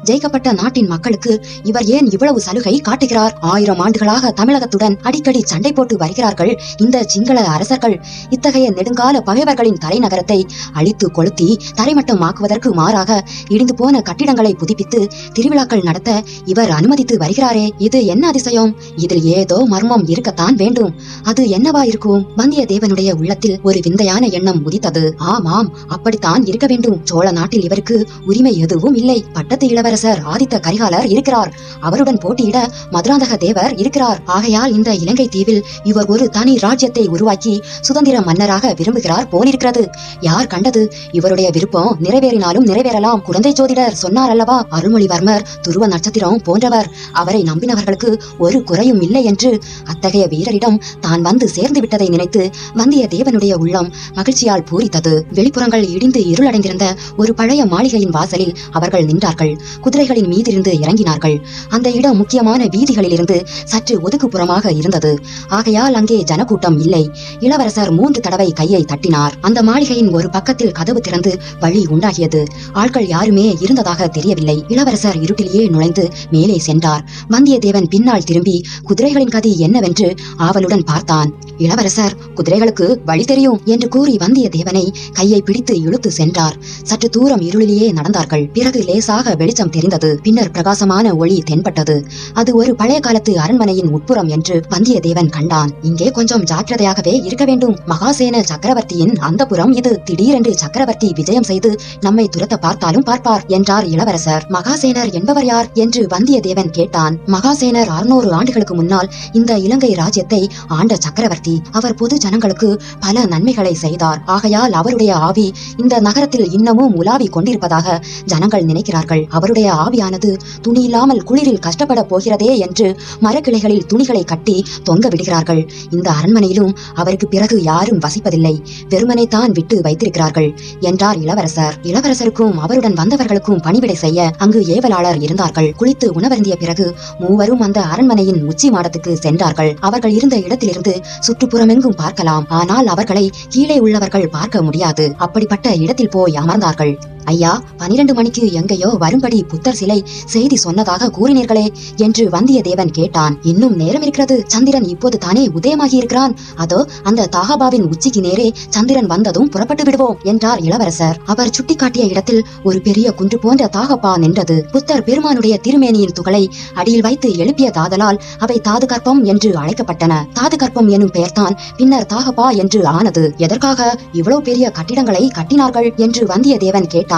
ஜெயிக்கப்பட்ட நாட்டின் மக்களுக்கு இவர் ஏன் இவ்வளவு சலுகை காட்டுகிறார்? 1000 ஆண்டுகளாக தமிழகத்துடன் அடிக்கடி சண்டை போட்டு வருகிறார்கள் இந்த சிங்கள அரசர்கள். இத்தகைய நெடுங்கால பகைவர்களின் தலைநகரத்தை அழித்து கொளுத்தி தரைமட்டமாக்குவதற்கு மாறாக இடிந்து போன கட்டிடங்களை புதுப்பித்து திருவிழாக்கள் நடத்த இவர் அனுமதித்து வருகிறாரே, இது என்ன அதிசயம்? இதில் ஏதோ மர்மம் இருக்கத்தான் வேண்டும். அது என்னவா இருக்கும்? வந்தியத்தேவனுடைய உள்ளத்தில் ஒரு விந்தையான எண்ணம் உதித்தது. ஆமாம், அப்படித்தான் இருக்க வேண்டும். சோழ நாட்டில் இவருக்கு உரிமை எதுவும் இல்லை. பட்டத்து இளவரசர் ஆதித்த கரிகாலர் இருக்கிறார். அவருடன் போட்டியிட மதுராந்தக தேவர் இருக்கிறார். ஆகையால் இந்த இலங்கை தீவில் இவர் ஒரு தனி ராஜ்யத்தை உருவாக்கி சுதந்திர மன்னராக விரும்புகிறார் போலிருக்கிறது. யார் கண்டது? இவருடைய விருப்பம் நிறைவேறினாலும் நிறைவேறலாம். குழந்தை ஜோதிடர் சொன்னார் அல்லவா, அருள்மொழிவர்மர் துருவ நட்சத்திரம் போன்றவர், அவரை நம்பினவர்களுக்கு ஒரு குறையும் இல்லை என்று. அத்தகைய வீரரிடம் தான் வந்து சேர்ந்து விட்டதை நினைத்து வந்தியத்தேவனுடைய உள்ளம் மகிழ்ச்சியால் பூரித்தது. வெளிப்புறங்கள் இடிந்து இருளடைந்திருந்த ஒரு பழைய மாளிகையின் வாசலில் அவர்கள் நின்றார்கள். குதிரைகளின் மீதிருந்து இறங்கினார்கள். அந்த இடம் முக்கியமான வீதிகளிலிருந்து சற்று ஒதுக்குப்புறமாக இருந்தது. ஆகையால் அங்கே ஜனக்கூட்டம் இல்லை. இளவரசர் 3 தடவை கையை தட்டினார். அந்த மாளிகையின் ஒரு பக்கத்தில் கதவு திறந்து வழி உண்டாகியது. ஆட்கள் யாருமே இருந்ததாக தெரியவில்லை. இளவரசர் இருட்டிலேயே நுழைந்து மேலே சென்றார். வந்தியத்தேவன் பின்னால் திரும்பி குதிரைகளின் கதி என்னவென்று ஆவலுடன் பார்த்தான். இளவரசர், குதிரைகளுக்கு வழி தெரியும் என்று கூறி வந்தியத்தேவனை கையை பிடித்து இழுத்து சென்றார். சற்று தூரம் இருளிலேயே நடந்தார்கள். பிறகு லேசாக வெளிச்சம் தெரிந்தது. பின்னர் பிரகாசமான ஒளி தென்பட்டது. அது ஒரு பழைய காலத்து அரண்மனையின் உட்புறம் என்று வந்தியத்தேவன் கண்டான். இங்கே கொஞ்சம் ஜாக்கிரதையாகவே இருக்க வேண்டும். மகாசேன சக்கரவர்த்தியின் அந்தப்புறம் இது. திடீரென்று சக்கரவர்த்தி விஜயம் செய்து நம்மை துரத்த பார்த்தாலும் பார்ப்பார் என்றார் இளவரசர். மகாசேனர் என்பவர் யார் என்று வந்தியத்தேவன் கேட்டான். மகாசேனர் 600 ஆண்டுகளுக்கு முன்னால் இந்த இலங்கை ராஜ்யத்தை ஆண்ட சக்கரவர்த்தி. அவர் பொது ஜனங்களுக்கு பல நன்மைகளை செய்தார். ஆகையால் அவருடைய ஆவி இந்த நகரத்தில் இன்னமும் உலாவி கொண்டிருப்பதாக ஜனங்கள் நினைக்கிறார்கள். அவருடைய ஆவியானது துணி இல்லாமல் குளிரில் கஷ்டப்பட போகிறதே என்று மரக்கிளைகளில் துணிகளை கட்டி தொங்க விடுகிறார்கள். இந்த அரண்மனையிலும் அவருக்கு பிறகு யாரும் வசிப்பதில்லை. வெறுமனை தான் விட்டு வைத்திருக்கிறார்கள் என்றார் இளவரசர். இளவரசருக்கும் அவருடைய தங்களுடன் வந்தவர்களுக்கும் பணிவிடை செய்ய அங்கு ஏவலாளர் இருந்தார்கள். குளித்து உணவருந்திய பிறகு மூவரும் அந்த அரண்மனையின் உச்சி மாடத்துக்கு சென்றார்கள். அவர்கள் இருந்த இடத்திலிருந்து சுற்றுப்புறமெங்கும் பார்க்கலாம். ஆனால் அவர்களை கீழே உள்ளவர்கள் பார்க்க முடியாது. அப்படிப்பட்ட இடத்தில் போய் அமர்ந்தார்கள். ஐயா, 12 மணிக்கு எங்கேயோ வரும்படி புத்தர் சிலை செய்தி சொன்னதாக கூறினீர்களே என்று வந்தியத்தேவன் கேட்டான். இன்னும் நேரம் இருக்கிறது. சந்திரன் இப்போது தானே உதயமாகி இருக்கிறான். அதோ அந்த தாகபாவின் உச்சிக்கு நேரே சந்திரன் வந்ததும் புறப்பட்டு விடுவோம் என்றார் இளவரசர். அவர் சுட்டிக்காட்டிய இடத்தில் ஒரு பெரிய குன்று போன்ற தாகப்பா நின்றது. புத்தர் பெருமானுடைய திருமேனியின் துகளை அடியில் வைத்து எழுப்பிய தாதலால் அவை தாது கற்பம் என்று அழைக்கப்பட்டன. தாது கற்பம் எனும் பெயர்தான் பின்னர் தாகப்பா என்று ஆனது. எதற்காக இவ்வளவு பெரிய கட்டிடங்களை கட்டினார்கள் என்று வந்தியத்தேவன் கேட்டான்.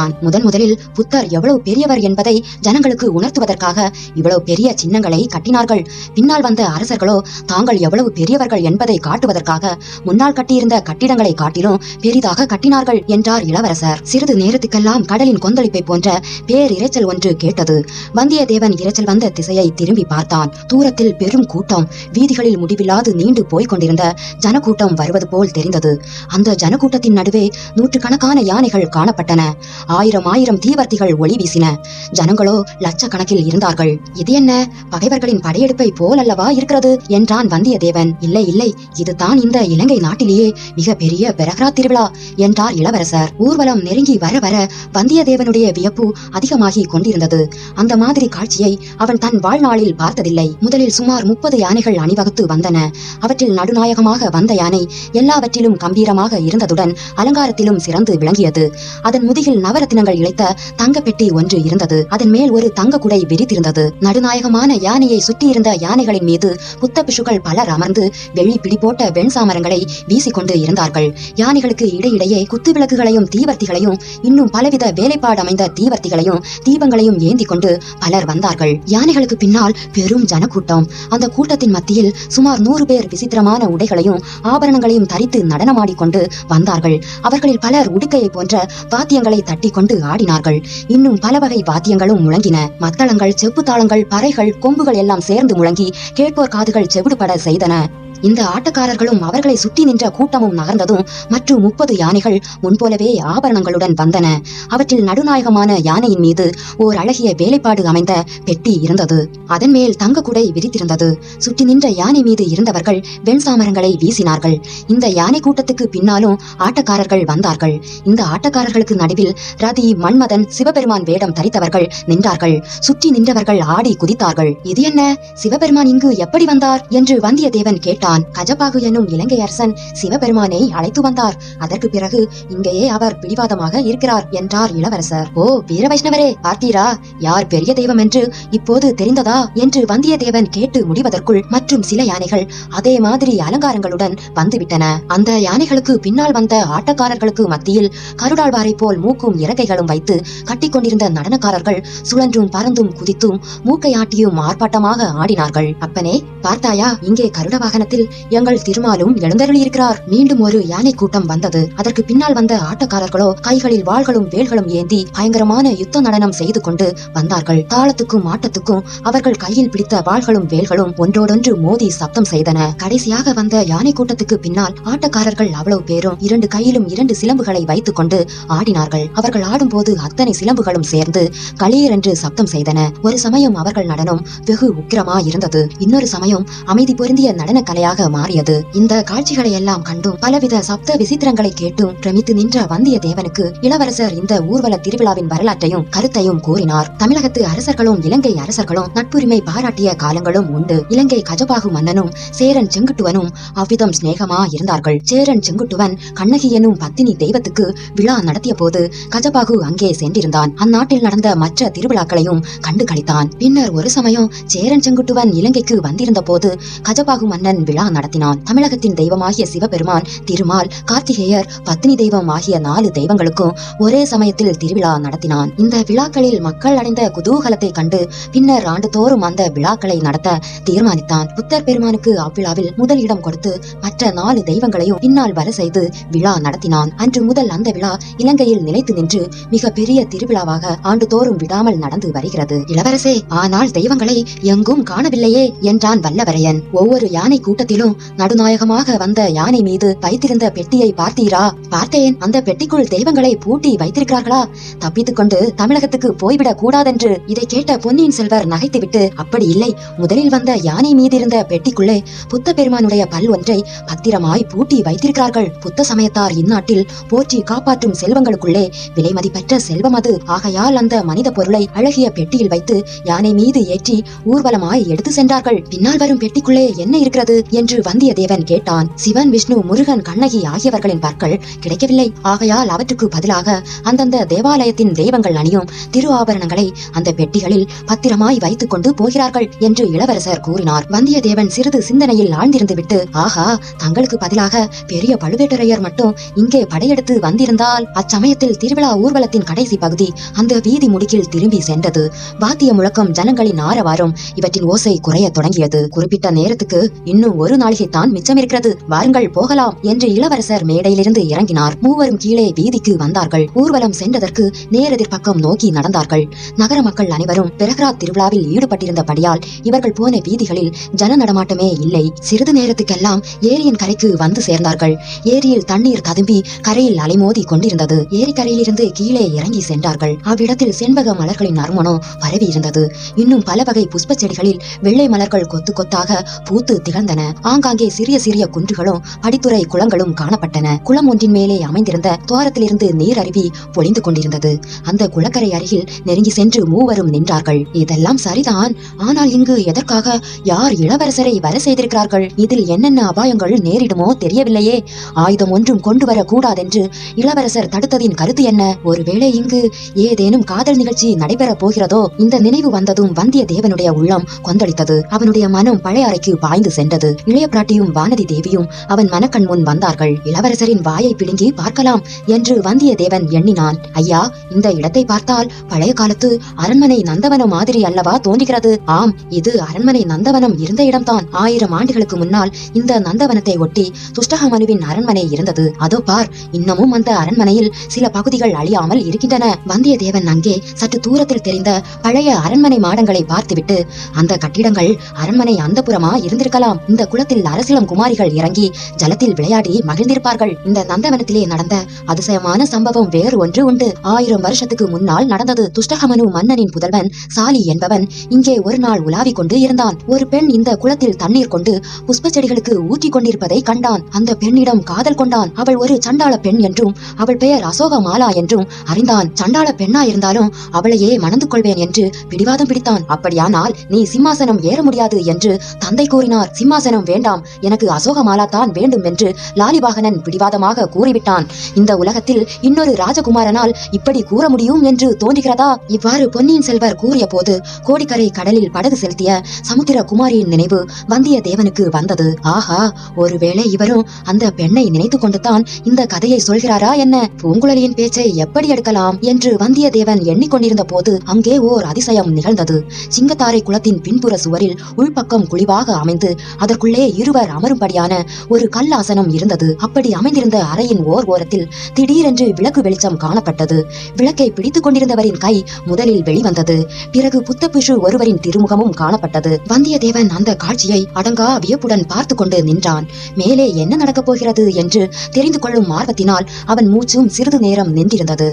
முதலில் புத்தர் எவ்வளவு பெரியவர் என்பதை ஜனங்களுக்கு உணர்த்துவதற்காக இவ்வளவு பெரிய சின்னங்களை கட்டினார்கள். பின்னால் வந்த அரசர்களோ தாங்கள் எவ்வளவு பெரியவர்கள் என்பதை காட்டுவதற்காக முன்னால் கட்டியிருந்த கட்டிடங்களை காட்டிலும் பெரிதாக கட்டினார்கள் என்றார் இளவரசர். சிறிது நேரத்துக்கெல்லாம் கடலின் கொந்தளிப்பை போன்ற பேர் இரைச்சல் ஒன்று கேட்டது. வந்தியத்தேவன் இரைச்சல் வந்த திசையை திரும்பி பார்த்தான். தூரத்தில் பெரும் கூட்டம், வீதிகளில் முடிவில்லாது நீண்டு போய்க் கொண்டிருந்த ஜனக்கூட்டம் வருவது போல் தெரிந்தது. அந்த ஜனக்கூட்டத்தின் நடுவே நூற்றுக்கணக்கான யானைகள் காணப்பட்டன. ஆயிரம் தீவர்த்திகள் ஒளி வீசின. ஜனங்களோ லட்சக்கணக்கில் இருந்தார்கள். இது என்ன, பகைவர்களின் படையெடுப்பை போல் அல்லவா இருக்கிறது என்றான் வந்தியத்தேவன். இல்லை, இதுதான் இந்த இலங்கை நாட்டிலேயே மிக பெரிய பெரகரா திருவிழா என்றார் இளவரசர். ஊர்வலம் நெருங்கி வர வர வந்தியத்தேவனுடைய வியப்பு அதிகமாகி கொண்டிருந்தது. அந்த மாதிரி காட்சியை அவன் தன் வாழ்நாளில் பார்த்ததில்லை. முதலில் சுமார் 30 யானைகள் அணிவகுத்து வந்தன. அவற்றில் நடுநாயகமாக வந்த யானை எல்லாவற்றிலும் கம்பீரமாக இருந்ததுடன் அலங்காரத்திலும் சிறந்து விளங்கியது. அதன் முதுகில் நவரத்தினங்கள் இழைத்த தங்க பெட்டி ஒன்று இருந்தது. அதன் மேல் ஒரு தங்க குடை விரித்திருந்தது. நடுநாயகமான யானையை சுற்றியிருந்த யானைகளின் மீது புத்த பிஷுக்கள் பலர் அமர்ந்து வெள்ளி பிடி போட்ட வெண்சாமரங்களை வீசிக்கொண்டு இருந்தார்கள். யானைகளுக்கு இடையிடையே குத்து விளக்குகளையும் தீவர்த்திகளையும் இன்னும் பலவித வேலைப்பாடு அமைந்த தீவர்த்திகளையும் தீபங்களையும் ஏந்தி கொண்டு பலர் வந்தார்கள். யானைகளுக்கு பின்னால் பெரும் ஜனக்கூட்டம். அந்த கூட்டத்தின் மத்தியில் சுமார் 100 பேர் விசித்திரமான உடைகளையும் ஆபரணங்களையும் தரித்து நடனமாடிக்கொண்டு வந்தார்கள். அவர்களில் பலர் உடுக்கையை போன்ற வாத்தியங்களை தட்டி கொண்டு ஆடினார்கள். இன்னும் பல வகை வாத்தியங்களும் முழங்கின. மத்தளங்கள், செப்பு தாளங்கள், பறைகள், கொம்புகள் எல்லாம் சேர்ந்து முழங்கி கேட்போர் காதுகள் செவிடுபட செய்தன. இந்த ஆட்டக்காரர்களும் அவர்களை சுற்றி நின்ற கூட்டமும் நகர்ந்ததும் மற்றும் 30 யானைகள் முன்போலவே ஆபரணங்களுடன் வந்தன. அவற்றில் நடுநாயகமான யானையின் மீது ஓர் அழகிய வேலைப்பாடு அமைந்த பெட்டி இருந்தது. அதன் மேல் தங்க குடை விரித்திருந்தது. சுற்றி நின்ற யானை மீது இருந்தவர்கள் வெண்சாமரங்களை வீசினார்கள். இந்த யானை கூட்டத்துக்கு பின்னாலும் ஆட்டக்காரர்கள் வந்தார்கள். இந்த ஆட்டக்காரர்களுக்கு நடுவில் ரதி, மன்மதன், சிவபெருமான் வேடம் தரித்தவர்கள் நின்றார்கள். சுற்றி நின்றவர்கள் ஆடி குதித்தார்கள். இது என்ன, சிவபெருமான் இங்கு எப்படி வந்தார் என்று வந்தியத்தேவன் கேட்டான். கஜபாகு எனும் இலங்கை அரசன் சிவபெருமானை அழைத்து வந்தார். அதற்கு பிறகு இங்கேயே அவர் பிடிவாதமாக இருக்கிறார் என்றார் இளவரசர். ஓ வீர வைஷ்ணவரே, பார்த்தீரா, யார் பெரிய தெய்வம் என்று இப்போது தெரிந்ததா என்று வந்தியத்தேவன் கேட்டு முடிவதற்குள் மற்றும் சில யானைகள் அதே மாதிரி அலங்காரங்களுடன் வந்துவிட்டன. அந்த யானைகளுக்கு பின்னால் வந்த ஆட்டக்காரர்களுக்கு மத்தியில் கருடாழ்வாரை போல் மூக்கும் இறக்கைகளும் வைத்து கட்டிக்கொண்டிருந்த நடனக்காரர்கள் சுழன்றும் பறந்தும் குதித்தும் மூக்கை ஆட்டியும் ஆர்ப்பாட்டமாக ஆடினார்கள். அப்பனே, பார்த்தாயா, இங்கே கருட வாகனத்தில் எங்கள் திருமாலும் எழுந்தருளியிருக்கிறார். மீண்டும் ஒரு யானை கூட்டம் வந்தது. அதற்கு பின்னால் வந்த ஆட்டக்காரர்களோ கைகளில் வாள்களும் வேல்களும் ஏந்தி பயங்கரமான யுத்த நடனம் செய்து கொண்டு வந்தார்கள். தாளத்துக்கும் ஆட்டத்துக்கும் அவர்கள் கையில் பிடித்த வாள்களும் வேல்களும் ஒன்றோடொன்று மோதி சப்தம் செய்தன. கடைசியாக வந்த யானை கூட்டத்துக்கு பின்னால் ஆட்டக்காரர்கள் அவ்வளவு பேரும் 2 கையிலும் 2 சிலம்புகளை வைத்துக் கொண்டு ஆடினார்கள். அவர்கள் ஆடும்போது அத்தனை சிலம்புகளும் சேர்ந்து களீர் என்று சப்தம் செய்தன. ஒரு சமயம் அவர்கள் நடனம் வெகு உக்கிரமா இருந்தது. இன்னொரு சமயம் அமைதி பொருந்திய நடன கலையாக மாறியது. இந்த காட்சிகளை எல்லாம் கண்டும் பலவித சப்த விசித்திரங்களை கேட்டும் பிரமித்து நின்ற வந்தியத்தேவனுக்கு இளவரசர் இந்த ஊர்வல திருவிழாவின் வரலாற்றையும் கருத்தையும் கூறினார். தமிழகத்து அரசர்களும் இலங்கை அரசர்களும் நட்புரிமை பாராட்டிய காலங்களும் உண்டு. இலங்கை கஜபாகு மன்னனும் சேரன் செங்குட்டுவனும் அவ்விதம் சிநேகமா இருந்தார்கள். சேரன் செங்குட்டுவன் கண்ணகி எனும் பத்தினி தெய்வத்துக்கு விழா நடத்திய போது கஜபாகு அங்கே சென்றிருந்தான். அந்நாட்டில் நடந்த மற்ற திருவிழாக்களையும் கண்டு களித்தான். பின்னர் ஒரு சமயம் சேரன் செங்குட்டுவன் இலங்கைக்கு வந்திருந்த போது கஜபாகு மன்னன் விழா நடத்தினான். தமிழகத்தின் தெய்வமாகிய சிவபெருமான், திருமால், கார்த்திகேயர், பத்தினி தெய்வம் ஆகிய 4 தெய்வங்களுக்கும் ஒரே சமயத்தில் திருவிழா நடத்தினான். இந்த விழாக்களில் மக்கள் அடைந்த குதூகலத்தை கண்டு பின்னர் ஆண்டுதோறும் அந்த விழாக்களை நடத்த தீர்மானித்தான். புத்தர் பெருமானுக்கு அவ்விழாவில் முதல் இடம் கொடுத்து மற்ற 4 தெய்வங்களையும் பின்னால் வர செய்து விழா நடத்தினான். அன்று முதல் அந்த விழா இலங்கையில் நிலைத்து நின்று மிக பெரிய திருவிழாவாக ஆண்டுதோறும் விடாமல் நடந்து வருகிறது. இளவரசே, ஆனால் தெய்வங்களை எங்கும் காணவில்லையே என்றான் வல்லவரையன். ஒவ்வொரு யானை கூட்டத்திலும் நடுநாயகமாக வந்த யானை மீது வைத்திருந்த பெட்டியை பார்த்தீரா? பார்த்தேன். அந்த பெட்டிக்குள் தெய்வங்களை பூட்டி வைத்திருக்கிறார்களா? தப்பித்துக் கொண்டு தமிழகத்துக்கு போய்விடக் கூடாதென்று. இதை கேட்ட பொன்னியின் செல்வர் நகைத்துவிட்டு, அப்படி இல்லை, முதலில் வந்த யானை மீதிருந்த பெட்டிக்குள்ளே புத்த பெருமானுடைய பல் ஒன்றை பத்திரமாய் பூட்டி வைத்திருக்கிறார்கள். புத்த சமயத்தார் இந்நாட்டில் போற்றி காப்பாற்றும் செல்வங்களுக்குள்ளே விலை மதிப்பற்ற செல்வம் அது. ஆகையால் அந்த மனித பொருளை அழகிய பெட்டியில் வைத்து யானை மீது ஏற்றி ஊர்வலமாய் எடுத்து சென்றார்கள். பின்னால் வரும் பெட்டிக்குள்ளே என்ன இருக்கிறது என்று வந்தியத்தேவன் கேட்டான். சிவன், விஷ்ணு, முருகன், கண்ணகி ஆகியவர்களின் பற்கள் கிடைக்கவில்லை. ஆகையால் அவற்றுக்கு பதிலாக அந்தந்த தேவாலயத்தின் தெய்வங்கள் அணியும் திரு ஆபரணங்களை அந்த பெட்டிகளில் பத்திரமாய் வைத்துக் கொண்டு போகிறார்கள் என்று இளவரசர் கூறினார். வந்தியத்தேவன் சிறிது சிந்தனையில் ஆழ்ந்திருந்து விட்டு, ஆஹா, தங்களுக்கு பதிலாக பெரிய பழுவேட்டரையர் மட்டும் இங்கே படையெடுத்து வந்திருந்தால். அச்சமயத்தில் திருவிழா ஊர்வலத்தின் கடைசி பகுதி அந்த வீதி முடுக்கில் திரும்பி சென்றது. வாத்திய முழக்கம், ஜனங்களின் ஆரவாரம், இவற்றின் ஓசை குறைய தொடங்கியது. குறிப்பிட்ட நேரத்துக்கு இன்னும் ஒரு நாளிகைத்தான் மிச்சமிருக்கிறது, வாருங்கள் போகலாம் என்று இளவரசர் மேடையிலிருந்து இறங்கினார். மூவரும் கீழே வீதிக்கு வந்தார்கள். ஊர்வலம் சென்றதற்கு நேரெதிர் பக்கம் நோக்கி நடந்தார்கள். நகர மக்கள் அனைவரும் பிரகராத் திருவிழாவில் ஈடுபட்டிருந்தபடியால் இவர்கள் போன வீதிகளில் ஜன நடமாட்டமே இல்லை. சிறிது நேரத்துக்கெல்லாம் ஏரியின் கரைக்கு வந்து சேர்ந்தார்கள். ஏரியில் தண்ணீர் ததும்பி கரையில் அலைமோதி கொண்டிருந்தது. ஏரிக்கரையிலிருந்து கீழே இறங்கி சென்றார்கள். அவ்விடத்தில் செண்பக மலர்களின் நறுமணம் பரவி இருந்தது. இன்னும் பல வகை புஷ்ப செடிகளில் வெள்ளை மலர்கள் கொத்து கொத்தாக பூத்து திகழ்ந்தன. ஆங்காங்கே சிறிய சிறிய குன்றுகளும் படித்துறை குளங்களும் காணப்பட்டன. குளம் ஒன்றின் மேலே அமைந்திருந்த துவாரத்திலிருந்து நீர் அருவி பொழிந்து கொண்டிருந்தது. அந்த குளக்கரை அருகில் நெருங்கி சென்று மூவரும் நின்றார்கள். இதெல்லாம் சரிதான், ஆனால் இங்கு எதற்காக யார் இளவரசரை வர செய்திருக்கிறார்கள்? இதில் என்னென்ன அபாயங்கள் நேரிடுமோ தெரியவில்லையே. ஆயுதம் ஒன்றும் கொண்டு வர கூடாதென்று இளவரசர் தடுத்ததின் கருத்து என்ன? ஒருவேளை இங்கு ஏதேனும் காதல் நிகழ்ச்சி நடைபெற போகிறதோ? இந்த நினைவு வந்ததும் வந்தியத்தேவனுடைய உள்ளம் கொந்தளித்தது. அவனுடைய மனம் பழைய அறைக்கு பாய்ந்து சென்றது. இளைய பிராட்டியும் வானதி தேவியும் அவன் மனக்கண் முன் வந்தார்கள். இளவரசரின் வாயை பிடுங்கி பார்க்கலாம் என்று வந்தியத்தேவன் எண்ணினான். ஐயா, இந்த இடத்தை பார்த்தால் பழைய காலத்து அரண்மனை நந்தவனம் மாதிரி அல்லவா தோன்றுகிறது? ஆம், இது அரண்மனை நந்தவனம் இருந்த இடம்தான். 1000 ஆண்டுகளுக்கு முன்னால் இந்த நந்தவனத்தை ஒட்டி துஷ்டகமனுவின் அரண்மனை இருந்தது. அதோ பார், இன்னமும் அந்த அரண்மனையில் சில பகுதிகள் அழியாமல் இருக்கின்றன. வந்தியத்தேவன் அங்கே சற்று தூரத்தில் தெரிந்த பழைய அரண்மனை மாடங்களை பார்த்துவிட்டு, அந்த கட்டிடங்கள் அரண்மனை அந்தப்புறமா இருந்திருக்கலாம். இந்த குளத்தில் அரசிலம் குமாரிகள் இறங்கி ஜலத்தில் விளையாடி மகிழ்ந்திருப்பார்கள். இந்த நந்தவனத்திலே நடந்த அதிசயமான சம்பவம் வேறு ஒன்று உண்டு. 1000 வருஷத்துக்கு முன்னால் நடந்தது. துஷ்டகமனு மன்னனின் புதல்வன் சாலி என்பவன் இங்கே ஒரு நாள் உலாவிக் கொண்டு இருந்தான். ஒரு பெண் இந்த குளத்தில் தண்ணீர் கொண்டு புஷ்ப செடிகளுக்கு ஊற்றி கொண்டிருப்பதை கண்டான். அந்த பெண்ணிடம் காதல் கொண்டான். அவள் ஒரு சண்டாள பெண் என்றும் அவள் பெயர் அசோக மாலா என்றும் அறிந்தான். சண்டாள பெண்ணா இருந்தாலும் அவளையே மணந்து கொள்வேன் என்று பிடிவாதம் பிடித்தான். அப்படியானால் நீ சிம்மாசனம் ஏற முடியாது என்று தந்தை கூறினார். சிம்மாசனம் வேண்டாம், எனக்கு அசோக மாலா தான் வேண்டும் என்று லாலிபாகனன் பிடிவாதமாக கூறிவிட்டான். இந்த உலகத்தில் இன்னொரு ராஜகுமாரனால் இப்படி கூற முடியும் என்று தோன்றுகிறதா? இவ்வாறு பொன்னியின் செல்வர் கூறிய போது கோடிக்கரை கடலில் படகு செலுத்திய சமுத்திர குமாரியின் நினைவு வந்தியத்தேவனுக்கு வந்தது. ஆஹா, ஒருவேளை இவரும் அந்த பெண்ணை நினைத்து கொண்டுதான் இந்த கதையை சொல்கிறாரா என்ன? பூங்குழலியின் பேச்சை எப்படி எடுக்கலாம் என்று வந்தியத்தேவன் எண்ணிக்கொண்டிருந்த போது அங்கே ஓர் அதிசயம் நிகழ்ந்தது. சிங்கத்தாரை குளத்தின் பின்புற சுவரில் உள்பக்கம் குழிவாக அமைந்து அதற்குள்ளே இருவர் அமரும்படியான ஒரு கல்லாசனம் இருந்தது. அப்படி அமைந்திருந்த அறையின் ஓர் ஓரத்தில் திடீரென்று விளக்கு வெளிச்சம் காணப்பட்டது. விளக்கை பிடித்துக் கொண்டிருந்தவரின் கை முதலில் வெளிவந்தது. பிறகு புத்தபிஷு ஒருவரின் திருமுகமும் காணப்பட்டது. வந்தியத்தேவன் அந்த காட்சியை அடங்கா வியப்புடன் பார்த்து கொண்டு நின்றான். மேலே என்ன நடக்கப் போகிறது என்று தெரிந்து கொள்ளும் ஆர்வத்தினால் அவன் மூச்சும் சிறிது நேரம் நின்றிருந்தது.